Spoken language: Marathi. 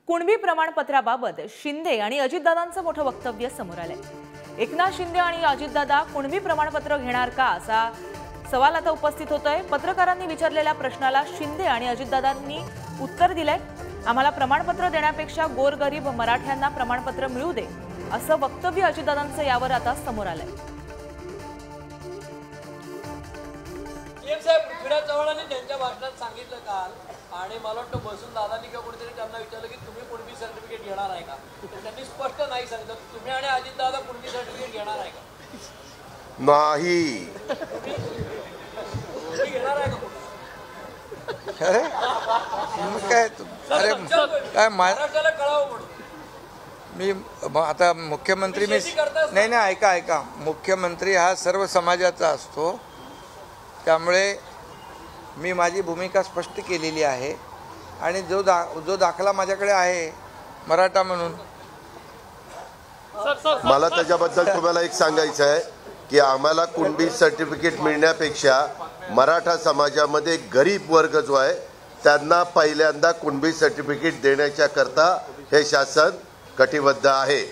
कुणबी प्रमाणपत्राबाबत शिंदे आणि अजितदादांचं मोठं वक्तव्य समोर आलंय। एकनाथ शिंदे आणि अजितदादा कुणबी प्रमाणपत्र घेणार का असा सवाल आता उपस्थित होतोय। पत्रकारांनी विचारलेल्या प्रश्नाला शिंदे आणि अजितदादांनी उत्तर दिलंय। आम्हाला प्रमाणपत्र देण्यापेक्षा गोरगरीब मराठ्यांना प्रमाणपत्र मिळू दे असं वक्तव्य अजितदादांचं यावर आता समोर आलंय। पृथ्वीराज चव्हाणांनी त्यांच्या भाषणात सांगितलं काल आणि मला वाटतं बसून दादांनी किंवा कोणीतरी त्यांना विचारलं की तुम्ही कुणबी सर्टिफिकेट घेणार आहे का, त्यांनी स्पष्ट नाही सांगितलं। तुम्ही आणि अजितदादा कुणबी सर्टिफिकेट घेणार आहे का? नाही। तुम्ही घेणार आहे का? अरे काय अरे काय महाराष्ट्राला कळावं म्हणून मी आता मुख्यमंत्री मी नाही ऐका मुख्यमंत्री हा सर्व समाजाचा असतो, त्यामुळे मी माझी भूमिका स्पष्ट केलेली आहे आणि जो दाखला माझ्याकडे आहे मराठा म्हणून। मला त्याच्याबद्दल तुम्हाला एक सांगायचं आहे की आम्हाला कुणबी सर्टिफिकेट मिळण्यापेक्षा मराठा समाजामध्ये गरीब वर्ग जो आहे त्यांना पहिल्यांदा कुणबी सर्टिफिकेट देण्याच्या करता हे शासन कटिबद्ध आहे।